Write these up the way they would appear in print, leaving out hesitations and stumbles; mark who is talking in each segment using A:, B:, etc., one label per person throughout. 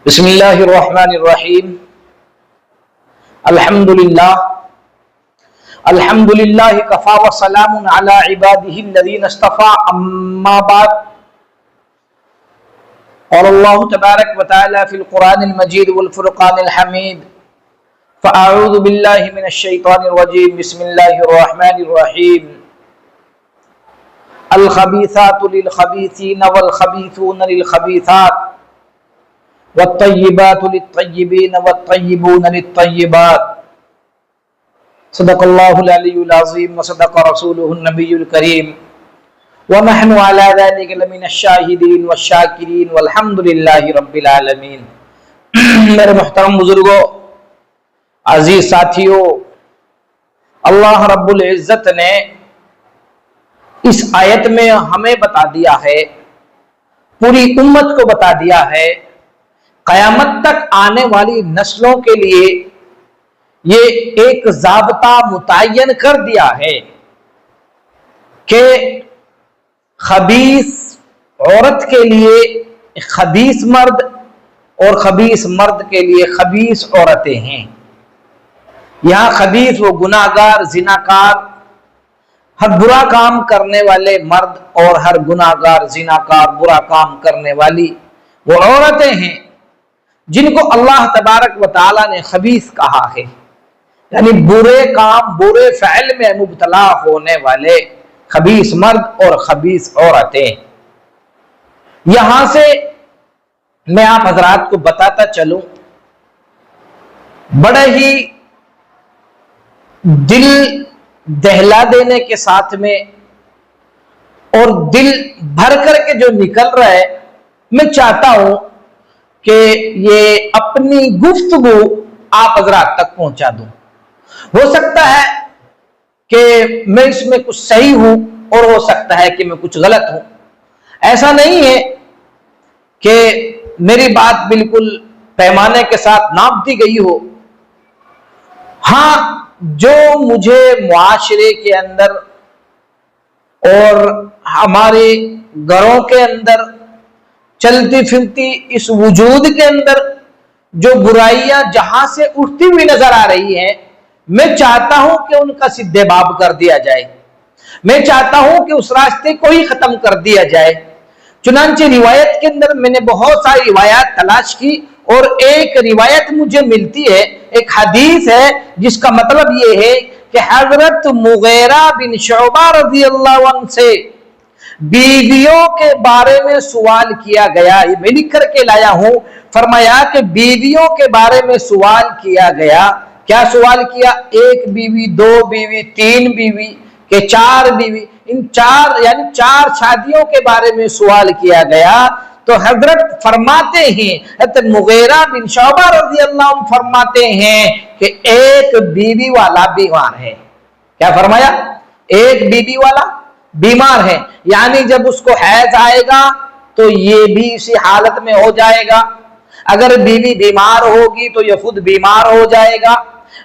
A: بسم اللہ الرحمن الرحیم الحمدللہ کفا وسلام علی عبادہ الذین اصطفى اما بعد قال اللہ تبارک وتعالی فی القرآن المجید والفرقان الحمید فاعوذ باللہ من الشیطان الرجیم بسم اللہ الرحمن الرحیم الخبیثات للخبیثین والخبیثون للخبیثات والطیبات للطیبین والطیبون للطیبات صدق اللہ العلی العظیم وصدق رسولہ النبی الکریم ونحن علی ذلک لمن الشاہدین والشاکرین والحمدللہ رب العالمین۔ میرے محترم بزرگوں، عزیز ساتھیوں، اللہ رب العزت نے اس آیت میں ہمیں بتا دیا ہے، پوری امت کو بتا دیا ہے، قیامت تک آنے والی نسلوں کے لیے یہ ایک ضابطہ متعین کر دیا ہے کہ خبیث عورت کے لیے خبیث مرد اور خبیث مرد کے لیے خبیث عورتیں ہیں۔ یہاں خبیث وہ گناہگار، زناکار، ہر برا کام کرنے والے مرد اور ہر گناہگار، زناکار، برا کام کرنے والی وہ عورتیں ہیں جن کو اللہ تبارک و تعالی نے خبیث کہا ہے، یعنی برے کام، برے فعل میں مبتلا ہونے والے خبیث مرد اور خبیث عورتیں۔ یہاں سے میں آپ حضرات کو بتاتا چلوں، بڑے ہی دل دہلا دینے کے ساتھ میں اور دل بھر کر کے جو نکل رہا ہے، میں چاہتا ہوں کہ یہ اپنی گفتگو آپ حضرات تک پہنچا دوں۔ ہو سکتا ہے کہ میں اس میں کچھ صحیح ہوں اور ہو سکتا ہے کہ میں کچھ غلط ہوں۔ ایسا نہیں ہے کہ میری بات بالکل پیمانے کے ساتھ ناپ دی گئی ہو۔ ہاں، جو مجھے معاشرے کے اندر اور ہمارے گھروں کے اندر چلتی پھرتی اس وجود کے اندر جو برائیاں جہاں سے اٹھتی ہوئی نظر آ رہی ہیں، میں چاہتا ہوں کہ ان کا سدھے باب کر دیا جائے۔ میں چاہتا ہوں کہ اس راستے کو ہی ختم کر دیا جائے۔ چنانچہ روایت کے اندر میں نے بہت ساری روایات تلاش کی اور ایک روایت مجھے ملتی ہے، ایک حدیث ہے جس کا مطلب یہ ہے کہ حضرت مغیرہ بن شعبہ رضی اللہ عنہ سے بیویوں کے بارے میں سوال کیا گیا۔ یہ میں لکھ کر کے لایا ہوں۔ فرمایا کہ بیویوں کے بارے میں سوال کیا گیا۔ کیا سوال کیا؟ ایک بیوی، دو بیوی، تین بیوی کہ چار بیوی، ان چار یعنی چار شادیوں کے بارے میں سوال کیا گیا۔ تو حضرت فرماتے ہیں، حضرت مغیرہ بن شعبہ رضی اللہ عنہ فرماتے ہیں کہ ایک بیوی والا بیمار ہے۔ کیا فرمایا؟ ایک بیوی والا بیمار ہے، یعنی جب اس کو حیض آئے گا تو یہ بھی اسی حالت میں ہو جائے گا۔ اگر بیوی بیمار ہوگی تو یہ خود بیمار ہو جائے گا۔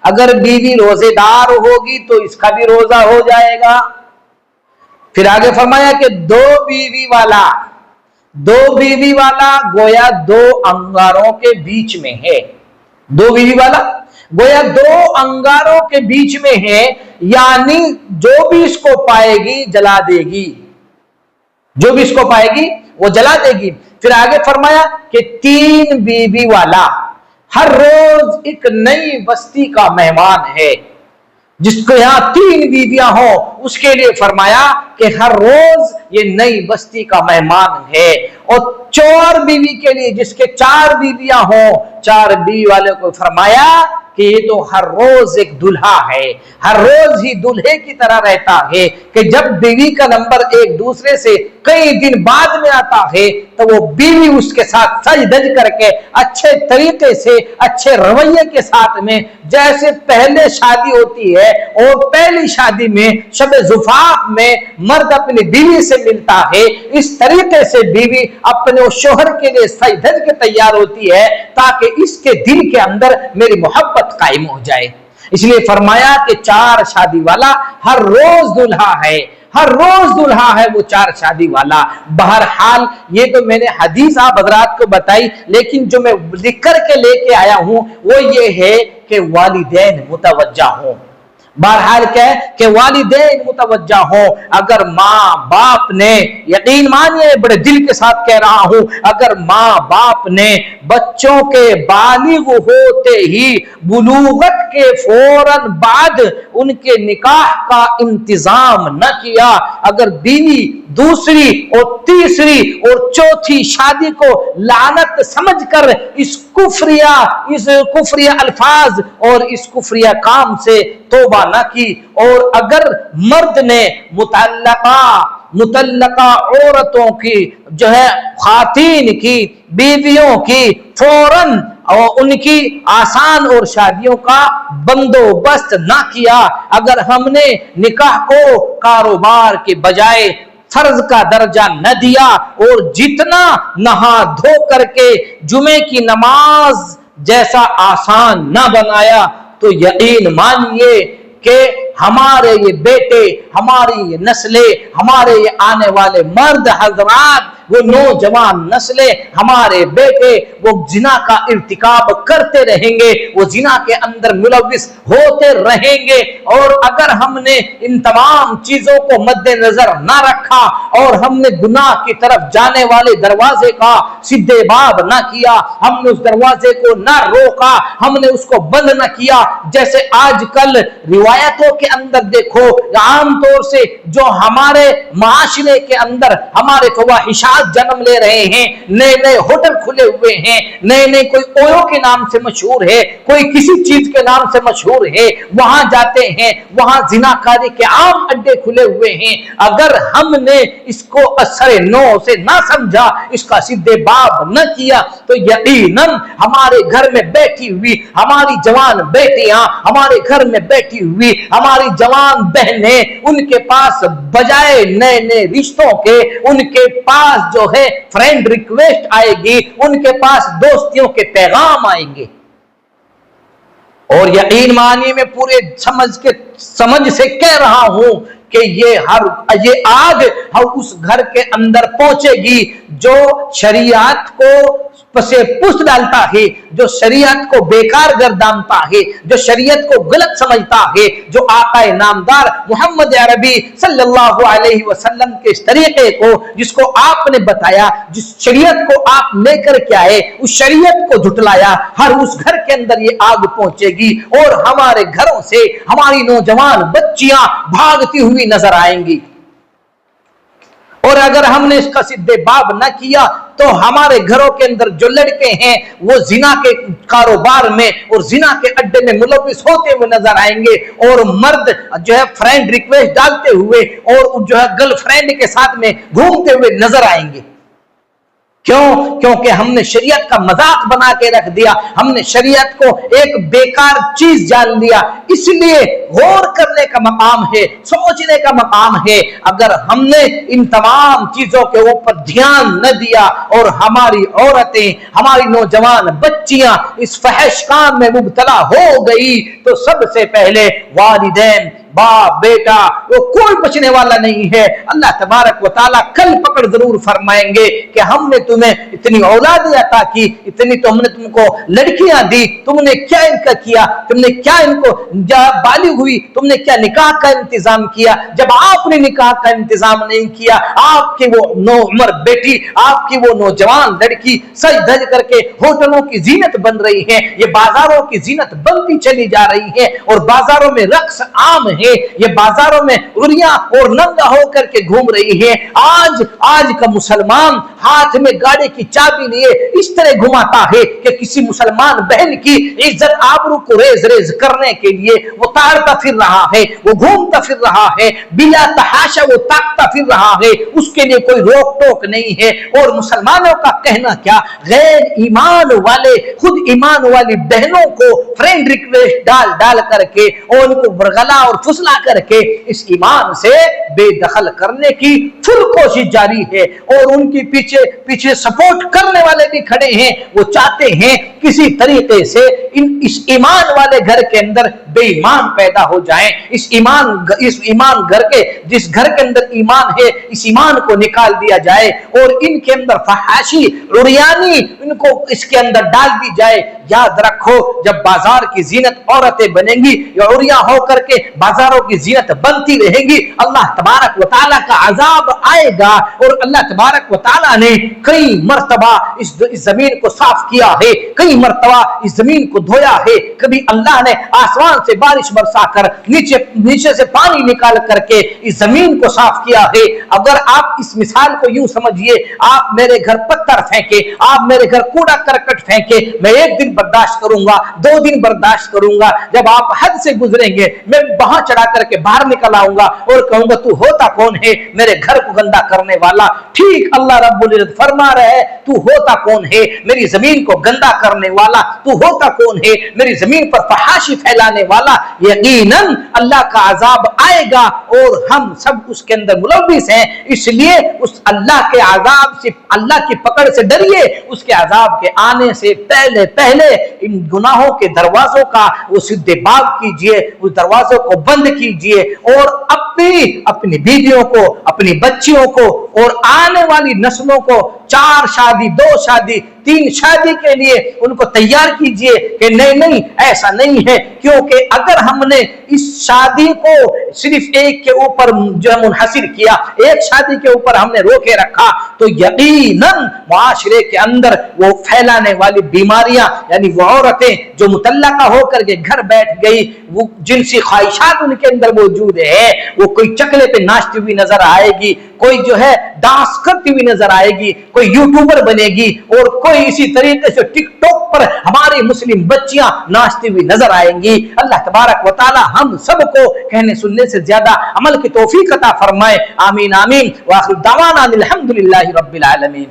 A: اگر بیوی روزے دار ہوگی تو اس کا بھی روزہ ہو جائے گا۔ پھر آگے فرمایا کہ دو بیوی والا گویا دو انگاروں کے بیچ میں ہے۔ دو بیوی والا گویا دو انگاروں کے بیچ میں ہے، یعنی جو بھی اس کو پائے گی جلا دے گی، جو بھی اس کو پائے گی وہ جلا دے گی۔ پھر آگے فرمایا کہ تین بیوی والا ہر روز ایک نئی بستی کا مہمان ہے۔ جس کو یہاں تین بیویاں ہوں اس کے لیے فرمایا کہ ہر روز یہ نئی بستی کا مہمان ہے۔ اور چار بیوی کے لیے جس کے چار بیویاں ہوں، چار بیوی والے کو فرمایا کہ یہ تو ہر روز ایک دلہا ہے، ہر روز ہی دلہے کی طرح رہتا ہے کہ جب بیوی کا نمبر ایک دوسرے سے کئی دن بعد میں آتا ہے تو وہ بیوی اس کے ساتھ سج دج کر کے اچھے طریقے سے، اچھے رویے کے ساتھ میں، جیسے پہلے شادی ہوتی ہے اور پہلی شادی میں شب زفاف میں مرد اپنی بیوی سے ملتا ہے، اس طریقے سے بیوی اپنے شوہر کے لیے سج دج کے تیار ہوتی ہے تاکہ اس کے دل کے اندر میری محبت قائم ہو جائے۔ اس لیے فرمایا کہ چار شادی والا ہر روز دلہا ہے، ہر روز دلہا ہے وہ 4 شادی والا۔ بہرحال یہ تو میں نے حدیث آپ حضرات کو بتائی، لیکن جو میں لکھ کر کے لے کے آیا ہوں وہ یہ ہے کہ والدین متوجہ ہوں۔ بہرحال کیا ہے کہ والدین متوجہ ہوں۔ اگر ماں باپ نے، یقین مانیے بڑے دل کے ساتھ کہہ رہا ہوں، اگر ماں باپ نے بچوں کے بالغ ہوتے ہی بلوغت کے فوراً بعد ان کے نکاح کا انتظام نہ کیا، اگر بیوی دوسری اور تیسری اور چوتھی شادی کو لعنت سمجھ کر اس کفریہ الفاظ اور اس کفریہ کام سے توبہ نہ کی، اور اگر مرد نے مطلقہ عورتوں کی جو ہے خواتین کی بیویوں کی فوراً اور ان کی آسان اور شادیوں کا بندوبست نہ کیا، اگر ہم نے نکاح کو کاروبار کے بجائے فرض کا درجہ نہ دیا اور جتنا نہا دھو کر کے جمعے کی نماز جیسا آسان نہ بنایا، تو یقین مانیے کہ ہمارے یہ بیٹے، ہماری یہ نسلیں، ہمارے یہ آنے والے مرد حضرات، وہ نوجوان نسلیں، ہمارے بیٹے وہ زنا کا ارتکاب کرتے رہیں گے، وہ زنا کے اندر ملوث ہوتے رہیں گے۔ اور اگر ہم نے ان تمام چیزوں کو مد نظر نہ رکھا اور ہم نے گناہ کی طرف جانے والے دروازے کا سدھے باب نہ کیا، ہم نے اس دروازے کو نہ روکا، ہم نے اس کو بند نہ کیا، جیسے آج کل روایتوں کے اندر دیکھو عام طور سے جو ہمارے معاشرے کے اندر ہمارے فواحشات جنم لے رہے ہیں، نئے نئے ہوٹل کھلے ہوئے ہیں، نئے نئے کوئی اویو کے نام سے مشہور ہے، کوئی کسی چیز کے نام سے مشہور ہے، وہاں جاتے ہیں، وہاں زناکاری کے عام اڈے کھلے ہوئے ہیں۔ اگر ہم نے اس کو اثر نو سے نہ سمجھا، اس کا سدھے باب نہ کیا، تو یقیناً ہمارے گھر میں بیٹھی ہوئی ہماری جوان بیٹیاں، ہمارے گھر میں بیٹھی ہوئی ہماری جوان بہنیں، ان کے پاس بجائے نئے نئے رشتوں کے ان کے پاس جو ہے فرینڈ ریکویسٹ آئے گی، ان کے پاس دوستیوں کے پیغام آئیں گے۔ اور یقین مانی میں پورے سمجھ سے کہہ رہا ہوں کہ یہ آگ اس گھر کے اندر پہنچے گی جو شریعت کو پسے پشت ڈالتا ہے، جو شریعت کو بیکار گردانتا ہے، جو شریعت کو غلط سمجھتا ہے، جو آقا نامدار محمد عربی صلی اللہ علیہ وسلم کے اس طریقے کو، جس کو آپ نے بتایا، جس شریعت کو آپ لے کر کے آئے، اس شریعت کو جھٹلایا، ہر اس گھر کے اندر یہ آگ پہنچے گی اور ہمارے گھروں سے ہماری نوجوان بچیاں بھاگتی ہوئی نظر آئیں گی۔ اور اگر ہم نے اس کا سدھے باب نہ کیا تو ہمارے گھروں کے اندر جو لڑکے ہیں وہ زنا کے کاروبار میں اور زنا کے اڈے میں ملوث ہوتے ہوئے نظر آئیں گے، اور مرد جو ہے فرینڈ ریکویسٹ ڈالتے ہوئے اور جو ہے گرل فرینڈ کے ساتھ میں گھومتے ہوئے نظر آئیں گے۔ کیوں؟ کیونکہ ہم نے شریعت کا مذاق بنا کے رکھ دیا، ہم نے شریعت کو ایک بیکار چیز جان لیا۔ اس لیے غور کرنے کا مقام ہے، سوچنے کا مقام ہے۔ اگر ہم نے ان تمام چیزوں کے اوپر دھیان نہ دیا اور ہماری عورتیں، ہماری نوجوان بچیاں اس فحش کام میں مبتلا ہو گئی، تو سب سے پہلے والدین، باپ، بیٹا، وہ کوئی بچنے والا نہیں ہے۔ اللہ تبارک و تعالیٰ کل پکڑ ضرور فرمائیں گے کہ ہم نے تمہیں اتنی اولادیں عطا کی، اتنی تو ہم نے تم کو لڑکیاں دی، تم نے کیا ان کا کیا؟ تم نے کیا ان کو بالغ ہوئی تم نے کیا نکاح کا انتظام کیا؟ جب آپ نے نکاح کا انتظام نہیں کیا، آپ کی وہ نو عمر بیٹی، آپ کی وہ نوجوان لڑکی سج دھج کر کے ہوٹلوں کی زینت بن رہی ہے، یہ بازاروں کی زینت بنتی چلی جا رہی ہے، اور بازاروں میں رقص عام ہے، یہ بازاروں میں عریاں اور ننگا ہو کر کے گھوم رہی ہے۔ آج کا مسلمان ہاتھ میں گاڑی کی چابی لیے اس طرح گھماتا ہے کہ کسی مسلمان بہن کی عزت آبرو کو ریز ریز کرنے کے لیے وہ تارتا پھر رہا ہے، وہ گھومتا پھر رہا ہے، بلا تحاشا وہ تاکتا پھر رہا ہے، اس کے لیے کوئی روک ٹوک نہیں ہے۔ اور مسلمانوں کا کہنا کیا، غیر ایمان والے خود ایمان والی بہنوں کو فرینڈ ریکویسٹ ڈال کر کے اور ان کو برگلا اور فسلا کر کے اس ایمان سے بے دخل کرنے کی فل کوشش جاری ہے، اور ان کی پیچھے سپورٹ کرنے والے بھی کھڑے ہیں۔ وہ چاہتے ہیں کسی طریقے سے اس ایمان والے گھر کے اندر بے ایمان پیدا ہو جائیں، اس ایمان گھر کے جس گھر کے اندر ایمان ہے اس ایمان کو نکال دیا جائے، اور ان کے اندر فحاشی عریانی ان کو اس کے اندر ڈال دی جائے۔ یاد رکھو جب بازار کی زینت عورتیں بنیں گی یا عریاں ہو کر کے بازاروں کی زینت بنتی رہیں گی، اللہ تبارک و تعالیٰ کا عذاب آئے گا۔ اور اللہ تبارک و تعالیٰ نے کئی مرتبہ اس زمین کو صاف کیا ہے، کئی مرتبہ اس زمین کو دھویا ہے۔ کبھی اللہ نے آسمان سے بارش برسا کر نیچے سے پانی نکال کر کے اس زمین کو صاف کیا ہے۔ اگر آپ اس مثال کو یوں سمجھیے، آپ میرے گھر پتھر پھینکے، آپ میرے گھر کوڑا کرکٹ پھینکے، میں ایک دن برداشت کروں گا، 2 دن برداشت کروں گا، جب آپ حد سے گزریں گے میں وہاں چڑھا کر کے باہر نکل آؤں گا اور کہوں گا تو ہوتا کون ہے میرے گھر کو گندا کرنے والا؟ ٹھیک اللہ رب العزت فرما رہے ہے تو ہوتا کون ہے میری زمین کو گندا کرنے والا؟ تو ہوتا کون ہے میری زمین پر فحاشی پھیلانے والا؟ یقیناً اللہ کا عذاب آئے گا اور ہم سب اس کے اندر ملوث ہیں، اس لیے اس اللہ کے عذاب سے، اللہ کی پکڑ سے ڈریے، اس کے عذاب کے آنے سے پہلے ان گناہوں کے دروازوں کا وہ سدھے باب کیجئے، اس دروازوں کو بند کیجئے، اور اپنی بیویوں کو، اپنی بچیوں کو اور آنے والی نسلوں کو 4 شادی 2 شادی 3 شادی کے لیے ان کو تیار کیجئے کہ نہیں ایسا نہیں ہے، کیونکہ اگر ہم نے اس شادی کو صرف ایک کے اوپر جو منحصر کیا، ایک شادی کے اوپر ہم نے روکے رکھا، تو یقیناً معاشرے کے اندر وہ پھیلانے والی بیماریاں، یعنی وہ عورتیں جو مطلقہ ہو کر کے گھر بیٹھ گئی، وہ جنسی خواہشات ان کے اندر موجود ہے، وہ کوئی چکلے پہ ناچتی ہوئی نظر آئے گی، کوئی جو ہے ڈانس کرتی ہوئی نظر آئے گی، کوئی یوٹیوبر بنے گی، اور کوئی اسی طریقے سے ٹک ٹاک پر ہماری مسلم بچیاں ناچتی ہوئی نظر آئیں گی۔ اللہ تبارک و تعالی ہم سب کو کہنے سننے سے زیادہ عمل کی توفیق عطا فرمائے، آمین آمین، وآخر دعوانا الحمدللہ رب العالمین۔